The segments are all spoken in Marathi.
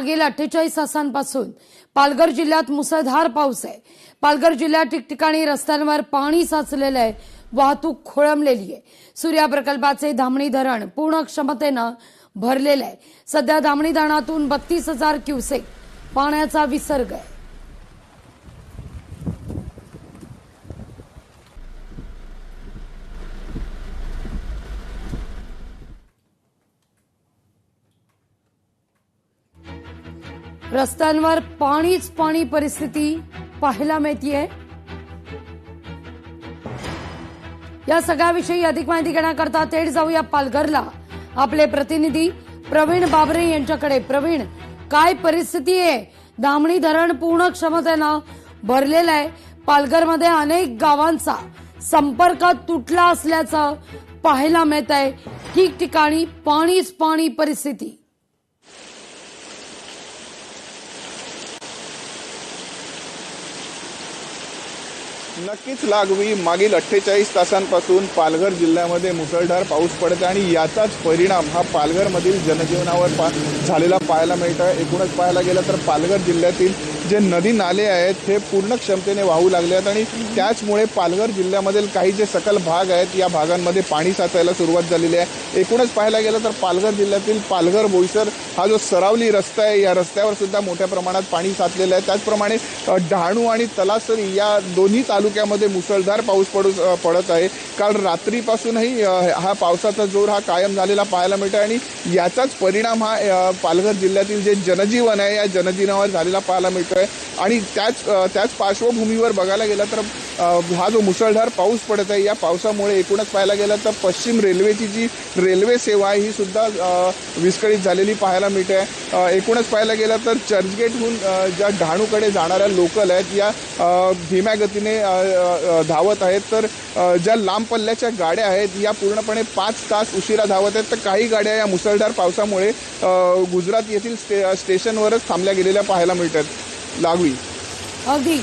मागील 48 तासांपासून पालघर जिल्ह्यात मुसळधार पाऊस आहे। पालघर जिल्ह्यात ठिकठिकाणी रस्त्यांवर पाणी साचलेलं आहे, वाहतूक खोळंबलेली आहे। सूर्या प्रकल्पाचे धामणी धरण पूर्ण क्षमतेनं भरलेलं आहे। सध्या धामणी धरणातून 32,000 क्युसेक पाण्याचा विसर्ग आहे। रस्त्यांवर पाणीच पाणी परिस्थिती पाहायला मिळतेय। या सगळ्याविषयी अधिक माहिती घेण्याकरता थेट जाऊया पालघरला। आपले प्रतिनिधी प्रवीण बाबरे यांच्याकडे। प्रवीण, काय परिस्थिती आहे? धामणी धरण पूर्ण क्षमतेनं भरलेलं आहे। पालघरमध्ये अनेक गावांचा संपर्क तुटला असल्याचं पाहायला मिळत आहे। ठिकठिकाणी पाणीच पाणी परिस्थिती। नक्कीच लागवी मागील 48 तासांपासून पालघर जिल्ह्यामध्ये मुसळधार पाऊस पडत आहे आणि याचाच परिणाम हा पालघरमधील जनजीवनावर झालेला पाहायला मिळतो आहे। एकूणच पाहायला गेलं तर पालघर जिल्ह्यातील जे नदी नाले आहेत हे पूर्ण क्षमतेने वाहू लागले आहेत आणि त्याचमुळे पालघर जिल्ह्यामधील काही जे सकल भाग आहेत या भागांमध्ये पाणी साचायला सुरुवात झालेली आहे। एकूणच पाहायला गेलं तर पालघर जिल्ह्यातील पालघर बोईसर हा जो सरावली रस्ता आहे या रस्त्यावर सुद्धा मोठ्या प्रमाणात पाणी साचलेलं आहे। त्याचप्रमाणे डहाणू आणि तलासरी या दोन्ही तालुक्यामध्ये मुसळधार पाऊस पडत आहे। काल रात्रीपासूनही हा पावसाचा जोर हा कायम झालेला पाहायला मिळतो आणि याचाच परिणाम हा पालघर जिल्ह्यातील जे जनजीवन आहे या जनजीवनावर झालेला पाहायला मिळतो आहे। आणि त्याच पार्श्वभूमीवर बघायला गेलं तर हा जो मुसळधार पाऊस पडत आहे या पावसामुळे एकूणच पाहायला गेलं तर पश्चिम रेल्वेची जी रेल्वे सेवा आहे ही सुद्धा विस्कळीत झालेली पाहायला मिळते आहे। एकूणच पाहायला गेलं तर चर्चगेटहून ज्या डहाणूकडे जाणाऱ्या लोकल आहेत या धीम्या गतीने धावत आहेत, तर ज्या लांब पल्ल्याच्या गाड्या आहेत या पूर्णपणे 5 तास उशिरा धावत आहेत। तर काही गाड्या या मुसळधार पावसामुळे गुजरात येथील स्टेशनवरच थांबल्या गेलेल्या पाहायला मिळतात। लागवी अगदी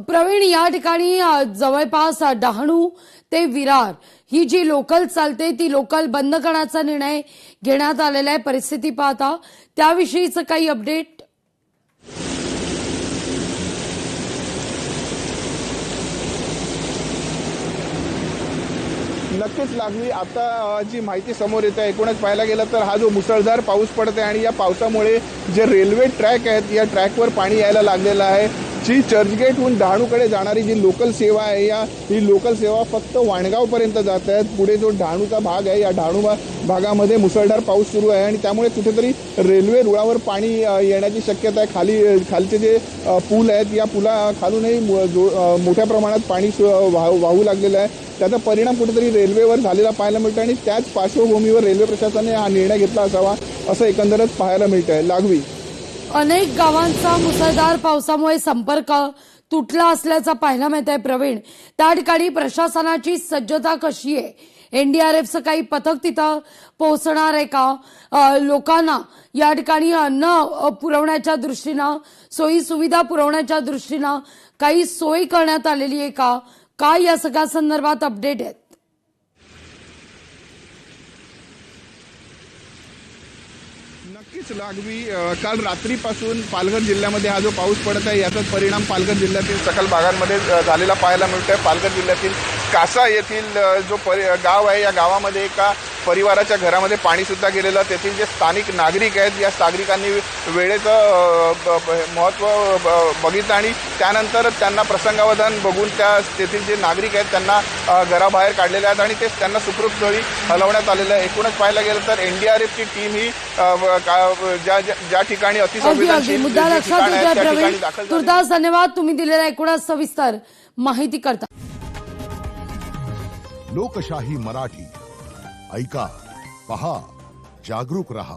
प्रवीण, या ठिकाणी जवळपास डहाणू ते विरार ही जी लोकल चालते ती लोकल बंद करण्याचा निर्णय घेण्यात आलेला आहे। परिस्थिती पाहता त्याविषयीचं काही अपडेट? नक्कीच लागली आता जी माहिती समोर येते एकूणच पाहायला गेलं तर हा जो मुसळधार पाऊस पडत आहे आणि या पावसामुळे जे रेल्वे ट्रॅक आहेत या ट्रॅकवर पाणी यायला लागलेलं आहे। जी चर्चगेटहून डहाणूकडे जाणारी जी लोकल सेवा आहे ही लोकल सेवा फक्त वाणगावपर्यंत जात आहेत। पुढे जो डहाणूचा भाग आहे या डहाणू भागामध्ये मुसळधार पाऊस सुरू आहे आणि त्यामुळे कुठेतरी रेल्वे रुळावर पाणी येण्याची शक्यता आहे। खालचे जे पूल आहेत या पुला खालूनही मोठ्या प्रमाणात पाणी वाहू लागलेलं आहे। त्याचा परिणाम कुठेतरी रेल्वेवर झालेला पाहायला मिळतो आणि त्याच पार्श्वभूमीवर रेल्वे प्रशासनाने हा निर्णय घेतला असावा असं एकंदरच पाहायला मिळत आहे। लागवी अनेक गावांचा मुसळधार पावसामुळे संपर्क तुटला असल्याचं पाहायला मिळत आहे। प्रवीण, त्या ठिकाणी प्रशासनाची सज्जता कशी आहे? एनडीआरएफचं काही पथक तिथं पोहोचणार आहे का? लोकांना या ठिकाणी अन्न पुरवण्याच्या दृष्टीनं, सोयी सुविधा पुरवण्याच्या दृष्टीनं काही सोय करण्यात आलेली आहे का? काय या सगळ्या संदर्भात अपडेट आहेत? नक्कीच लागवी काल रात्रीपासून पालघर जिल्ह्यामध्ये हा जो पाऊस पडत आहे याचाच परिणाम पालघर जिल्ह्यातील सकल भागांमध्ये झालेला पाहायला मिळतोय। पालघर जिल्ह्यातील कासा येथील जो गाव आहे या गावामध्ये एका परिवाराच्या घरामध्ये पाणी सुद्धा गेलेलं। तेथील जे स्थानिक नागरिक आहेत या नागरिकांनी वेळेचं महत्त्व बघितलं आणि त्यानंतर त्यांना प्रसंगावधान बघून तेथील जे नागरिक आहेत त्यांना घराबाहेर काढलेले आहेत आणि ते त्यांना सुखरूप स्थळी हलवण्यात आलेलं आहे। एकूणच पाहायला गेलं तर एनडीआरएफची टीम ही ज्या ठिकाणी अतिसंवेदनशील मुद्दा लक्षात घेतोय प्रवीण। तुर्तास धन्यवाद तुम्ही दिलेल्या एकूणच सविस्तर माहिती करता। लोकशाही मराठी ऐका, पहा, जागरूक रहा।